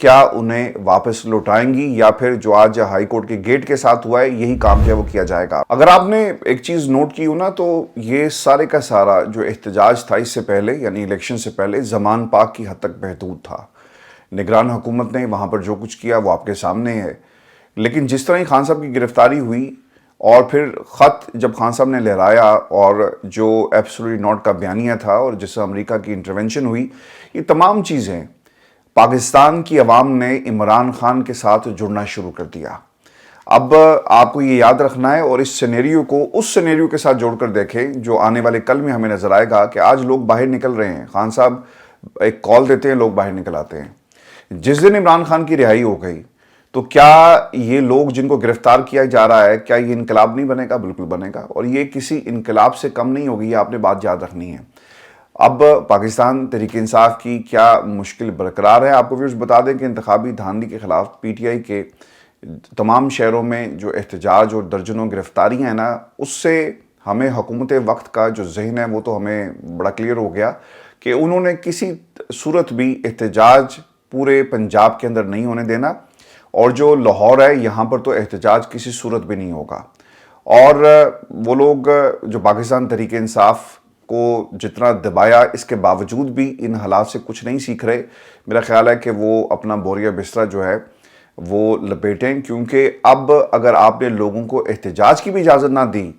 کیا انہیں واپس لوٹائیں گی یا پھر جو آج ہائی کورٹ کے گیٹ کے ساتھ ہوا ہے یہی کام جو ہے وہ کیا جائے گا؟ اگر آپ نے ایک چیز نوٹ کی ہو نا تو یہ سارے کا سارا جو احتجاج تھا اس سے پہلے یعنی الیکشن سے پہلے زمان پاک کی حد تک محدود تھا. نگران حکومت نے وہاں پر جو کچھ کیا وہ آپ کے سامنے ہے. لیکن جس طرح ہی خان صاحب کی گرفتاری ہوئی اور پھر خط جب خان صاحب نے لہرایا اور جو ایبسولوٹلی ناٹ کا بیانیہ تھا اور جس سے امریکہ کی انٹرونشن ہوئی، یہ تمام چیزیں پاکستان کی عوام نے عمران خان کے ساتھ جڑنا شروع کر دیا. اب آپ کو یہ یاد رکھنا ہے اور اس سینیریو کو اس سینیریو کے ساتھ جوڑ کر دیکھیں جو آنے والے کل میں ہمیں نظر آئے گا کہ آج لوگ باہر نکل رہے ہیں. خان صاحب ایک کال دیتے ہیں، لوگ باہر نکل آتے ہیں. جس دن عمران خان کی رہائی ہو گئی تو کیا یہ لوگ جن کو گرفتار کیا جا رہا ہے کیا یہ انقلاب نہیں بنے گا؟ بالکل بنے گا، اور یہ کسی انقلاب سے کم نہیں ہوگی. یہ آپ نے بات یاد رکھنی ہے. اب پاکستان تحریک انصاف کی کیا مشکل برقرار ہے؟ آپ کو ویورز بتا دیں کہ انتخابی دھاندلی کے خلاف پی ٹی آئی کے تمام شہروں میں جو احتجاج اور درجنوں گرفتاریاں ہیں نا، اس سے ہمیں حکومت وقت کا جو ذہن ہے وہ تو ہمیں بڑا کلیئر ہو گیا کہ انہوں نے کسی صورت بھی احتجاج پورے پنجاب کے اندر نہیں ہونے دینا، اور جو لاہور ہے یہاں پر تو احتجاج کسی صورت بھی نہیں ہوگا. اور وہ لوگ جو پاکستان تحریک انصاف کو جتنا دبایا اس کے باوجود بھی ان حالات سے کچھ نہیں سیکھ رہے. میرا خیال ہے کہ وہ اپنا بوریا بستر جو ہے وہ لپیٹیں، کیونکہ اب اگر آپ نے لوگوں کو احتجاج کی بھی اجازت نہ دی،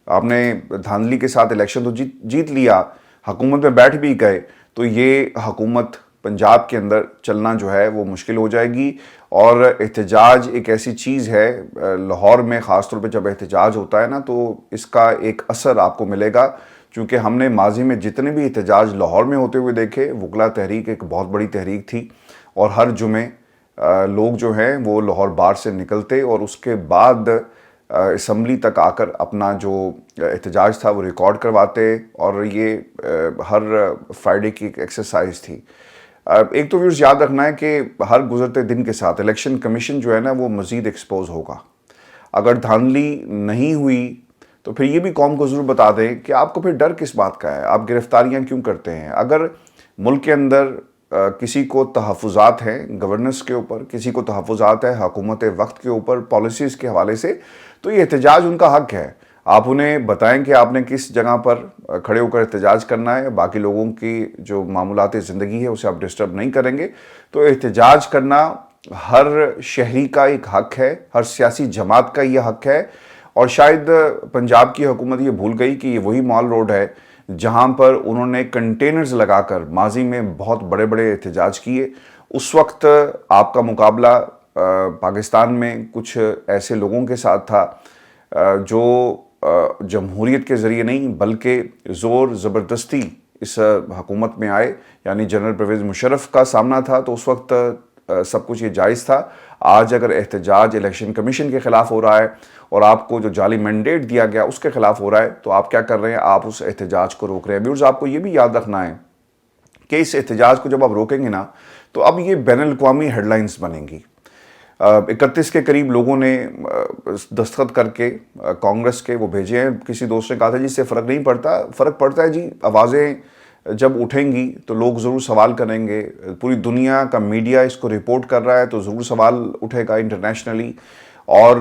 آپ نے دھاندلی کے ساتھ الیکشن تو جیت لیا، حکومت میں بیٹھ بھی گئے، تو یہ حکومت پنجاب کے اندر چلنا جو ہے وہ مشکل ہو جائے گی. اور احتجاج ایک ایسی چیز ہے لاہور میں خاص طور پہ جب احتجاج ہوتا ہے نا تو اس کا ایک اثر آپ کو ملے گا، چونکہ ہم نے ماضی میں جتنے بھی احتجاج لاہور میں ہوتے ہوئے دیکھے، وکلا تحریک ایک بہت بڑی تحریک تھی اور ہر جمعے لوگ جو ہیں وہ لاہور بار سے نکلتے اور اس کے بعد اسمبلی تک آ کر اپنا جو احتجاج تھا وہ ریکارڈ کرواتے، اور یہ ہر فرائیڈے کی ایک ایکسرسائز تھی. ایک تو ویورز یاد رکھنا ہے کہ ہر گزرتے دن کے ساتھ الیکشن کمیشن جو ہے نا وہ مزید ایکسپوز ہوگا. اگر دھاندلی نہیں ہوئی تو پھر یہ بھی قوم کو ضرور بتا دیں کہ آپ کو پھر ڈر کس بات کا ہے، آپ گرفتاریاں کیوں کرتے ہیں. اگر ملک کے اندر کسی کو تحفظات ہیں گورننس کے اوپر، کسی کو تحفظات ہے حکومت وقت کے اوپر پالیسیز کے حوالے سے، تو یہ احتجاج ان کا حق ہے. آپ انہیں بتائیں کہ آپ نے کس جگہ پر کھڑے ہو کر احتجاج کرنا ہے، باقی لوگوں کی جو معمولات زندگی ہے اسے آپ ڈسٹرب نہیں کریں گے. تو احتجاج کرنا ہر شہری کا ایک حق ہے، ہر سیاسی جماعت کا یہ حق ہے. اور شاید پنجاب کی حکومت یہ بھول گئی کہ یہ وہی مال روڈ ہے جہاں پر انہوں نے کنٹینرز لگا کر ماضی میں بہت بڑے بڑے احتجاج کیے. اس وقت آپ کا مقابلہ پاکستان میں کچھ ایسے لوگوں کے ساتھ تھا جو جمہوریت کے ذریعے نہیں بلکہ زور زبردستی اس حکومت میں آئے، یعنی جنرل پرویز مشرف کا سامنا تھا. تو اس وقت سب کچھ یہ جائز تھا. آج اگر احتجاج الیکشن کمیشن کے خلاف ہو رہا ہے اور آپ کو جو جعلی مینڈیٹ دیا گیا اس کے خلاف ہو رہا ہے تو آپ کیا کر رہے ہیں؟ آپ اس احتجاج کو روک رہے ہیں. ویورز آپ کو یہ بھی یاد رکھنا ہے کہ اس احتجاج کو جب آپ روکیں گے نا تو اب یہ بین الاقوامی ہیڈ لائنز بنیں گی. 31 کے قریب لوگوں نے دستخط کر کے کانگریس کے وہ بھیجے ہیں. کسی دوست نے کہا تھا جی اس سے فرق نہیں پڑتا. فرق پڑتا ہے جی. آوازیں جب اٹھیں گی تو لوگ ضرور سوال کریں گے. پوری دنیا کا میڈیا اس کو رپورٹ کر رہا ہے تو ضرور سوال اٹھے گا انٹرنیشنلی. اور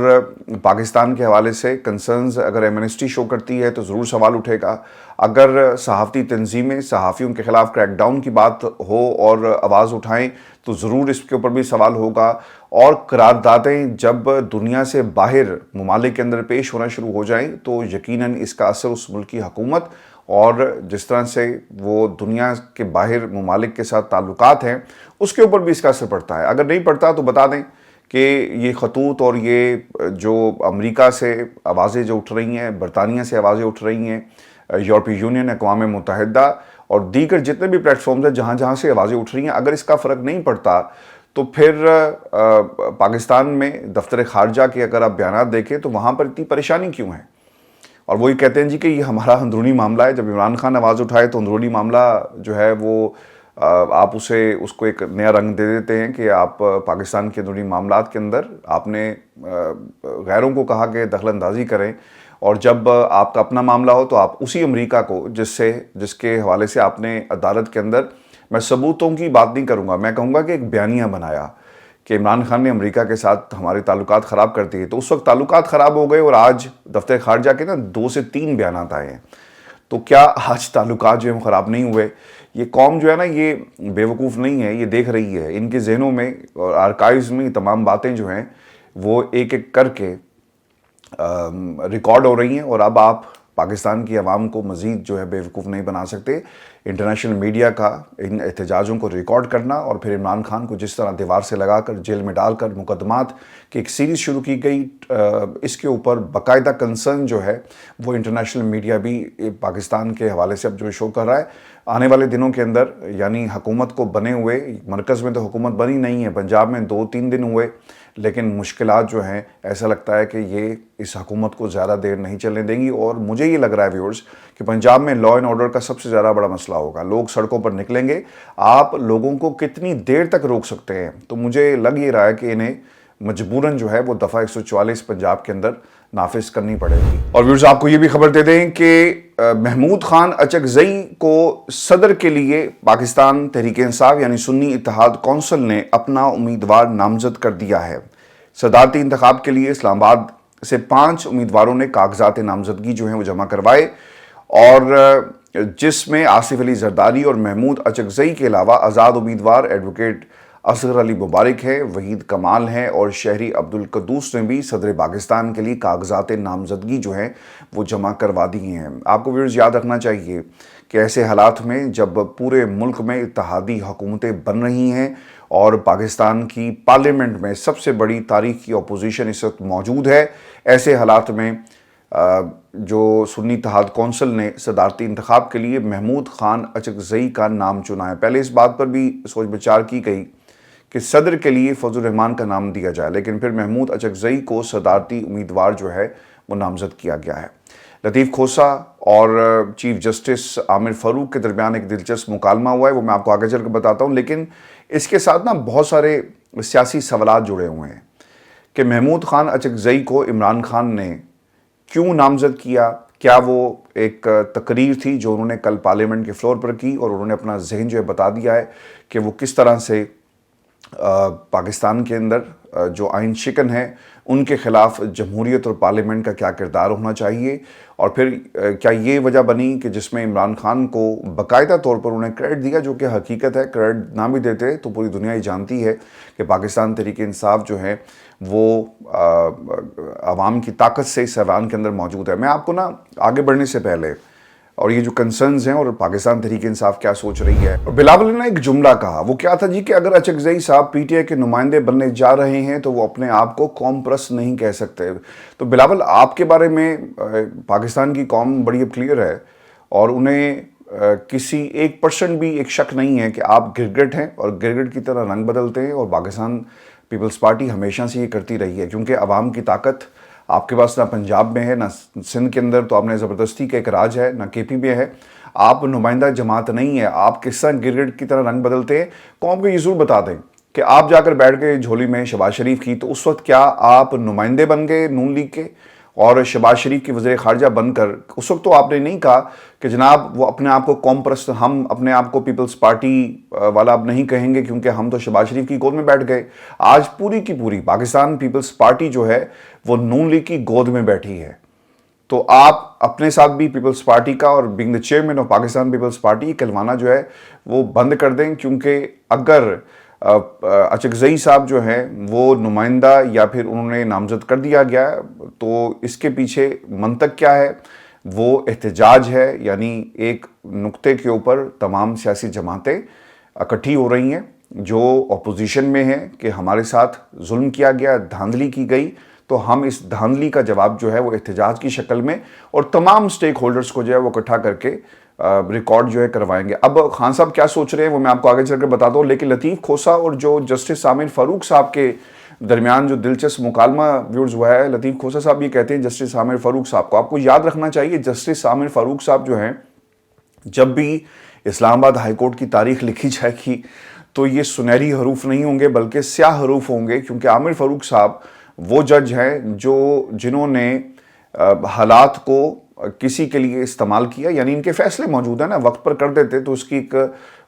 پاکستان کے حوالے سے کنسرنز اگر ایمنسٹی شو کرتی ہے تو ضرور سوال اٹھے گا. اگر صحافتی تنظیمیں صحافیوں کے خلاف کریک ڈاؤن کی بات ہو اور آواز اٹھائیں تو ضرور اس کے اوپر بھی سوال ہوگا. اور قراردادیں جب دنیا سے باہر ممالک کے اندر پیش ہونا شروع ہو جائیں تو یقیناً اس کا اثر اس ملک کی حکومت اور جس طرح سے وہ دنیا کے باہر ممالک کے ساتھ تعلقات ہیں اس کے اوپر بھی اس کا اثر پڑتا ہے. اگر نہیں پڑتا تو بتا دیں کہ یہ خطوط اور یہ جو امریکہ سے آوازیں جو اٹھ رہی ہیں، برطانیہ سے آوازیں اٹھ رہی ہیں، یورپی یونین، اقوام متحدہ اور دیگر جتنے بھی پلیٹ فارمز ہیں جہاں جہاں سے آوازیں اٹھ رہی ہیں، اگر اس کا فرق نہیں پڑتا تو پھر پاکستان میں دفتر خارجہ کے اگر آپ بیانات دیکھیں تو وہاں پر اتنی پریشانی کیوں ہے؟ اور وہی کہتے ہیں جی کہ یہ ہمارا اندرونی معاملہ ہے. جب عمران خان آواز اٹھائے تو اندرونی معاملہ جو ہے وہ آپ اس کو ایک نیا رنگ دے دیتے ہیں کہ آپ پاکستان کے اندرونی معاملات کے اندر آپ نے غیروں کو کہا کہ دخل اندازی کریں، اور جب آپ کا اپنا معاملہ ہو تو آپ اسی امریکہ کو جس کے حوالے سے آپ نے عدالت کے اندر، میں ثبوتوں کی بات نہیں کروں گا، میں کہوں گا کہ ایک بیانیہ بنایا کہ عمران خان نے امریکہ کے ساتھ ہمارے تعلقات خراب کر دیے، تو اس وقت تعلقات خراب ہو گئے اور آج دفتر خارجہ کے 2 سے 3 بیانات آئے ہیں. تو کیا آج تعلقات جو ہیں خراب نہیں ہوئے؟ یہ قوم جو ہے نا یہ بے وقوف نہیں ہے، یہ دیکھ رہی ہے. ان کے ذہنوں میں اور آرکائیوز میں تمام باتیں جو ہیں وہ ایک ایک کر کے ریکارڈ ہو رہی ہیں، اور اب آپ پاکستان کی عوام کو مزید جو ہے بے وقوف نہیں بنا سکتے. انٹرنیشنل میڈیا کا ان احتجاجوں کو ریکارڈ کرنا اور پھر عمران خان کو جس طرح دیوار سے لگا کر جیل میں ڈال کر مقدمات کی ایک سیریز شروع کی گئی، اس کے اوپر باقاعدہ کنسرن جو ہے وہ انٹرنیشنل میڈیا بھی پاکستان کے حوالے سے اب جو شو کر رہا ہے. آنے والے دنوں کے اندر یعنی حکومت کو بنے ہوئے، مرکز میں تو حکومت بنی نہیں ہے، پنجاب میں 2-3 دن ہوئے، لیکن مشکلات جو ہیں ایسا لگتا ہے کہ یہ اس حکومت کو زیادہ دیر نہیں چلنے دیں گی. اور مجھے یہ لگ رہا ہے ویورز کہ پنجاب میں لا اینڈ آرڈر کا سب سے زیادہ بڑا مسئلہ ہوگا. لوگ سڑکوں پر نکلیں گے، آپ لوگوں کو کتنی دیر تک روک سکتے ہیں؟ تو مجھے لگ یہ رہا ہے کہ انہیں مجبوراً جو ہے وہ دفعہ 144 پنجاب کے اندر نافذ کرنی پڑے گی. اور ویورز آپ کو یہ بھی خبر دے دیں کہ محمود خان اچکزئی کو صدر کے لیے پاکستان تحریک انصاف یعنی سنی اتحاد کونسل نے اپنا امیدوار نامزد کر دیا ہے. صدارتی انتخاب کے لیے اسلام آباد سے 5 امیدواروں نے کاغذات نامزدگی جو ہیں وہ جمع کروائے، اور جس میں آصف علی زرداری اور محمود اچکزئی کے علاوہ آزاد امیدوار ایڈوکیٹ اصغر علی مبارک ہے، وحید کمال ہیں اور شہری عبدالقدوس نے بھی صدر پاکستان کے لیے کاغذات نامزدگی جو ہیں وہ جمع کروا دی ہیں. آپ کو ویورز یاد رکھنا چاہیے کہ ایسے حالات میں جب پورے ملک میں اتحادی حکومتیں بن رہی ہیں اور پاکستان کی پارلیمنٹ میں سب سے بڑی تاریخ کی اپوزیشن اس وقت موجود ہے، ایسے حالات میں جو سنی اتحاد کونسل نے صدارتی انتخاب کے لیے محمود خان اچکزئی کا نام چنا ہے. پہلے اس بات پر بھی سوچ بچار کی گئی کہ صدر کے لیے فضل الرحمان کا نام دیا جائے، لیکن پھر محمود اچکزئی کو صدارتی امیدوار جو ہے وہ نامزد کیا گیا ہے. لطیف کھوسہ اور چیف جسٹس عامر فاروق کے درمیان ایک دلچسپ مکالمہ ہوا ہے، وہ میں آپ کو آگے چل کے بتاتا ہوں. لیکن اس کے ساتھ بہت سارے سیاسی سوالات جڑے ہوئے ہیں کہ محمود خان اچکزئی کو عمران خان نے کیوں نامزد کیا؟ کیا وہ ایک تقریر تھی جو انہوں نے کل پارلیمنٹ کے فلور پر کی اور انہوں نے اپنا ذہن جو ہے بتا دیا ہے کہ وہ کس طرح سے پاکستان کے اندر جو آئین شکن ہیں ان کے خلاف جمہوریت اور پارلیمنٹ کا کیا کردار ہونا چاہیے؟ اور پھر کیا یہ وجہ بنی کہ جس میں عمران خان کو باقاعدہ طور پر انہیں کریڈٹ دیا، جو کہ حقیقت ہے، کریڈٹ نہ بھی دیتے تو پوری دنیا ہی جانتی ہے کہ پاکستان تحریک انصاف جو ہے وہ عوام کی طاقت سے اس ایوان کے اندر موجود ہے. میں آپ کو آگے بڑھنے سے پہلے اور یہ جو کنسرنز ہیں اور پاکستان تحریک انصاف کیا سوچ رہی ہے، بلاول نے ایک جملہ کہا، وہ کیا تھا جی کہ اگر اچکزئی صاحب پی ٹی آئی کے نمائندے بننے جا رہے ہیں تو وہ اپنے آپ کو قوم پرست نہیں کہہ سکتے. تو بلاول آپ کے بارے میں پاکستان کی قوم بڑی کلیئر ہے اور انہیں کسی 1% بھی ایک شک نہیں ہے کہ آپ گرگٹ ہیں اور گرگٹ کی طرح رنگ بدلتے ہیں، اور پاکستان پیپلز پارٹی ہمیشہ سے یہ کرتی رہی ہے کیونکہ عوام کی طاقت آپ کے پاس نہ پنجاب میں ہے نہ سندھ کے اندر، تو آپ نے زبردستی کا ایک راج ہے، نہ کے پی میں ہے. آپ نمائندہ جماعت نہیں ہے، آپ کس طرح گرگٹ کی طرح رنگ بدلتے ہیں؟ قوم کو یہ ضرور بتا دیں کہ آپ جا کر بیٹھ گئے جھولی میں شہباز شریف کی، تو اس وقت کیا آپ نمائندے بن گئے نون لیگ کے اور شہباز شریف کی وزیر خارجہ بن کر؟ اس وقت تو آپ نے نہیں کہا کہ جناب وہ اپنے آپ کو قوم پرست، ہم اپنے آپ کو پیپلز پارٹی والا اب نہیں کہیں گے کیونکہ ہم تو شہباز شریف کی گود میں بیٹھ گئے. آج پوری کی پوری پاکستان پیپلز پارٹی جو ہے وہ نون لیگ کی گود میں بیٹھی ہے. تو آپ اپنے ساتھ بھی پیپلز پارٹی کا اور being the chairman of Pakistan peoples party کلوانا جو ہے وہ بند کر دیں، کیونکہ اگر اچکزئی صاحب جو ہیں وہ نمائندہ یا پھر انہوں نے نامزد کر دیا گیا تو اس کے پیچھے منطق کیا ہے؟ وہ احتجاج ہے، یعنی ایک نقطے کے اوپر تمام سیاسی جماعتیں اکٹھی ہو رہی ہیں جو اپوزیشن میں ہیں کہ ہمارے ساتھ ظلم کیا گیا، دھاندلی کی گئی، تو ہم اس دھاندلی کا جواب جو ہے وہ احتجاج کی شکل میں اور تمام سٹیک ہولڈرز کو جو ہے وہ اکٹھا کر کے ریکارڈ جو ہے کروائیں گے. اب خان صاحب کیا سوچ رہے ہیں وہ میں آپ کو آگے چل کے بتاتا ہوں، لیکن لطیف کھوسہ اور جو جسٹس عامر فاروق صاحب کے درمیان جو دلچسپ مکالمہ ویورز ہوا ہے، لطیف کھوسہ صاحب یہ کہتے ہیں جسٹس عامر فاروق صاحب کو، آپ کو یاد رکھنا چاہیے جسٹس عامر فاروق صاحب جو ہیں جب بھی اسلام آباد ہائی کورٹ کی تاریخ لکھی جائے گی تو یہ سنہری حروف نہیں ہوں گے بلکہ سیاہ حروف ہوں گے، کیونکہ عامر فاروق صاحب وہ جج ہیں جنہوں نے حالات کو کسی کے لیے استعمال کیا، یعنی ان کے فیصلے موجود ہیں نا، وقت پر کر دیتے تو اس کی ایک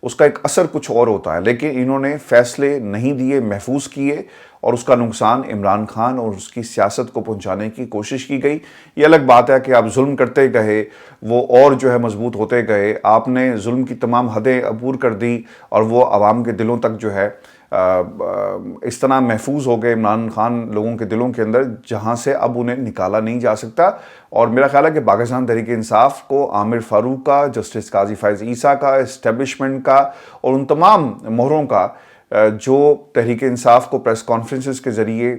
اس کا ایک اثر کچھ اور ہوتا ہے، لیکن انہوں نے فیصلے نہیں دیے، محفوظ کیے، اور اس کا نقصان عمران خان اور اس کی سیاست کو پہنچانے کی کوشش کی گئی۔ یہ الگ بات ہے کہ آپ ظلم کرتے گئے، وہ اور جو ہے مضبوط ہوتے گئے، آپ نے ظلم کی تمام حدیں عبور کر دی اور وہ عوام کے دلوں تک جو ہے اس طرح محفوظ ہو گئے عمران خان لوگوں کے دلوں کے اندر، جہاں سے اب انہیں نکالا نہیں جا سکتا۔ اور میرا خیال ہے کہ پاکستان تحریک انصاف کو عامر فاروق کا، جسٹس قاضی فائز عیسیٰ کا، اسٹیبلشمنٹ کا اور ان تمام مہروں کا جو تحریک انصاف کو پریس کانفرنسز کے ذریعے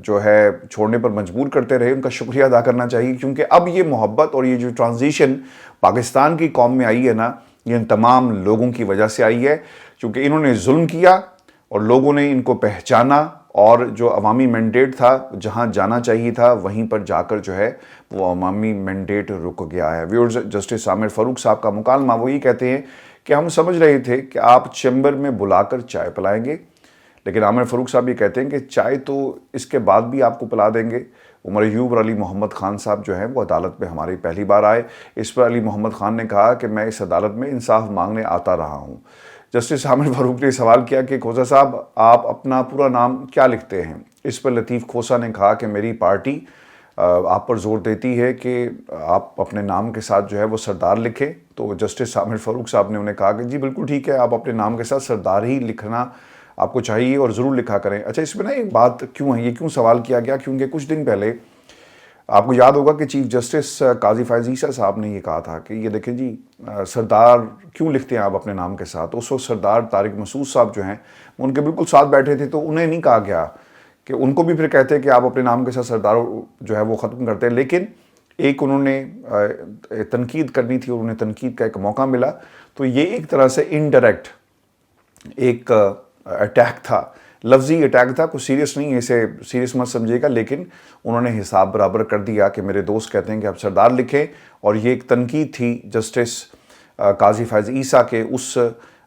جو ہے چھوڑنے پر مجبور کرتے رہے، ان کا شکریہ ادا کرنا چاہیے، کیونکہ اب یہ محبت اور یہ جو ٹرانزیشن پاکستان کی قوم میں آئی ہے نا، یہ ان تمام لوگوں کی وجہ سے آئی ہے، کیونکہ انہوں نے ظلم کیا اور لوگوں نے ان کو پہچانا، اور جو عوامی مینڈیٹ تھا، جہاں جانا چاہیے تھا وہیں پر جا کر جو ہے وہ عوامی مینڈیٹ رک گیا ہے۔ ویورز، جسٹس عامر فاروق صاحب کا مکالمہ وہ یہ کہتے ہیں کہ ہم سمجھ رہے تھے کہ آپ چیمبر میں بلا کر چائے پلائیں گے، لیکن عامر فاروق صاحب یہ کہتے ہیں کہ چائے تو اس کے بعد بھی آپ کو پلا دیں گے۔ عمر ایوب اور علی محمد خان صاحب جو ہیں وہ عدالت میں ہماری پہلی بار آئے، اس پر علی محمد خان نے کہا کہ میں اس عدالت میں انصاف مانگنے آتا رہا ہوں۔ جسٹس عامر فاروق نے سوال کیا کہ کھوسا صاحب آپ اپنا پورا نام کیا لکھتے ہیں؟ اس پر لطیف کھوسا نے کہا کہ میری پارٹی آپ پر زور دیتی ہے کہ آپ اپنے نام کے ساتھ جو ہے وہ سردار لکھیں۔ تو جسٹس عامر فاروق صاحب نے انہیں کہا کہ جی بالکل ٹھیک ہے، آپ اپنے نام کے ساتھ سردار ہی لکھنا آپ کو چاہیے اور ضرور لکھا کریں۔ اچھا، اس میں نا ایک بات کیوں ہے، یہ کیوں سوال کیا گیا؟ کیونکہ کچھ دن پہلے آپ کو یاد ہوگا کہ چیف جسٹس قاضی فائز عیسیٰ صاحب نے یہ کہا تھا کہ یہ دیکھیں جی سردار کیوں لکھتے ہیں آپ اپنے نام کے ساتھ۔ اس وقت سردار طارق مسعود صاحب جو ہیں وہ ان کے بالکل ساتھ بیٹھے تھے، تو انہیں نہیں کہا گیا کہ ان کو بھی پھر کہتے کہ آپ اپنے نام کے ساتھ سردار جو ہے وہ ختم کرتے ہیں، لیکن ایک انہوں نے تنقید کرنی تھی اور انہیں تنقید کا ایک موقع ملا، تو یہ ایک طرح سے انڈائریکٹ ایک اٹیک تھا، لفظی اٹیک تھا، کچھ سیریس نہیں ہے، اسے سیریس مت سمجھے گا، لیکن انہوں نے حساب برابر کر دیا کہ میرے دوست کہتے ہیں کہ آپ سردار لکھیں، اور یہ ایک تنقید تھی جسٹس قاضی فائز عیسیٰ کے اس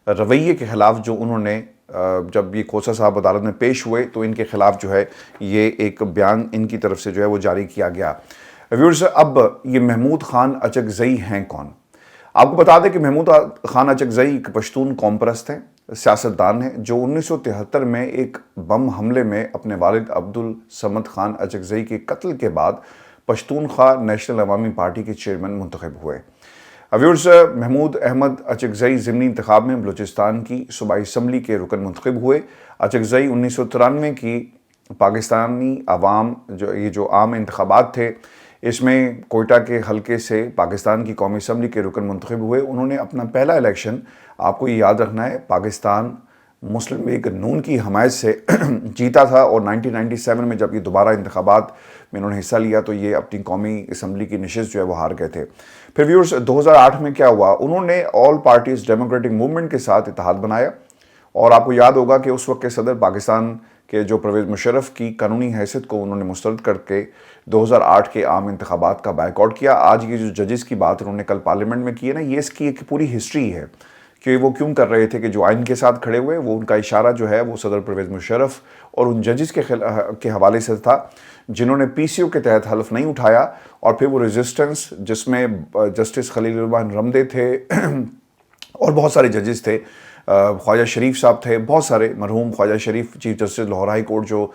رویے کے خلاف جو انہوں نے جب یہ کھوسا صاحب عدالت میں پیش ہوئے تو ان کے خلاف جو ہے یہ ایک بیان ان کی طرف سے جو ہے وہ جاری کیا گیا۔ ویورز، اب یہ محمود خان اچکزئی ہیں کون؟ آپ کو بتا دیں کہ محمود خان اچکزئی ایک پشتون قوم پرست ہیں، سیاستدان ہیں، جو 1973 میں ایک بم حملے میں اپنے والد عبدالصمد خان اچکزئی کے قتل کے بعد پشتونخوا نیشنل عوامی پارٹی کے چیئرمین منتخب ہوئے۔ ویورز، محمود احمد اچکزئی ضمنی انتخاب میں بلوچستان کی صوبائی اسمبلی کے رکن منتخب ہوئے۔ اچکزئی 1993 کی پاکستانی عوام یہ جو عام انتخابات تھے، اس میں کوئٹہ کے حلقے سے پاکستان کی قومی اسمبلی کے رکن منتخب ہوئے۔ انہوں نے اپنا پہلا الیکشن، آپ کو یہ یاد رکھنا ہے، پاکستان مسلم لیگ نون کی حمایت سے جیتا تھا، اور 1997 میں جب یہ دوبارہ انتخابات میں انہوں نے حصہ لیا تو یہ اپنی قومی اسمبلی کی نشست جو ہے وہ ہار گئے تھے۔ پھر ویورز، 2008 میں کیا ہوا، انہوں نے آل پارٹیز ڈیموکریٹک موومنٹ کے ساتھ اتحاد بنایا، اور آپ کو یاد ہوگا کہ اس وقت کے صدر پاکستان کے جو پرویز مشرف کی قانونی حیثیت کو انہوں نے مسترد کر کے 2008 کے عام انتخابات کا بائیکاٹ کیا۔ آج یہ جو ججز کی بات انہوں نے کل پارلیمنٹ میں کی ہے نا، یہ اس کی ایک پوری ہسٹری ہے کہ وہ کیوں کر رہے تھے، کہ جو آئین کے ساتھ کھڑے ہوئے، وہ ان کا اشارہ جو ہے وہ صدر پرویز مشرف اور ان ججز کے حوالے سے تھا جنہوں نے پی سی او کے تحت حلف نہیں اٹھایا، اور پھر وہ ریزسٹنس جس میں جسٹس خلیل الرحمن رمدے تھے اور بہت سارے ججز تھے، خواجہ شریف صاحب تھے، بہت سارے، مرحوم Khawaja Sharif chief justice Lahore high court جو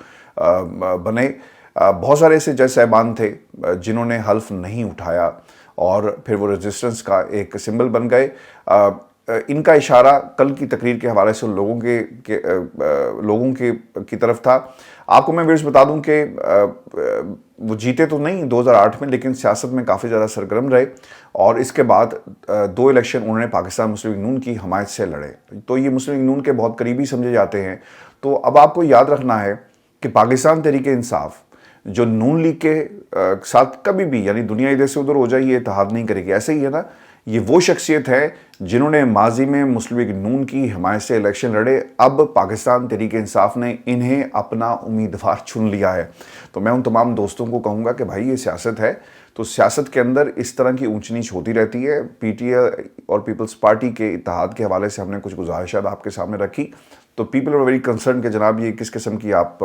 بنے، بہت سارے ایسے جج صاحبان تھے جنہوں نے حلف نہیں اٹھایا اور پھر وہ ریزسٹنس کا ایک سمبل بن گئے۔ ان کا اشارہ کل کی تقریر کے حوالے سے لوگوں کی طرف تھا۔ آپ کو میں ویورز بتا دوں کہ وہ جیتے تو نہیں 2008 میں، لیکن سیاست میں کافی زیادہ سرگرم رہے، اور اس کے بعد 2 الیکشن انہوں نے پاکستان مسلم لیگ نون کی حمایت سے لڑے، تو یہ مسلم لیگ نون کے بہت قریبی سمجھے جاتے ہیں۔ تو اب آپ کو یاد رکھنا ہے کہ پاکستان تحریک انصاف جو نون لیگ کے ساتھ کبھی بھی، یعنی دنیا ادھر سے ادھر ہو جائے، یہ اتحاد نہیں کرے گی، ایسے ہی ہے نا، یہ وہ شخصیت ہے جنہوں نے ماضی میں مسلم لیگ نون کی حمایت سے الیکشن لڑے، اب پاکستان تحریک انصاف نے انہیں اپنا امیدوار چن لیا ہے۔ تو میں ان تمام دوستوں کو کہوں گا کہ بھائی یہ سیاست ہے، تو سیاست کے اندر اس طرح کی اونچ نیچ ہوتی رہتی ہے۔ پی ٹی آئی اور پیپلز پارٹی کے اتحاد کے حوالے سے ہم نے کچھ گزارشات آپ کے سامنے رکھی، تو پیپل آر ویری کنسرن کہ جناب یہ کس قسم کی آپ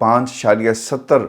5.70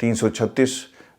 336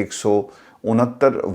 169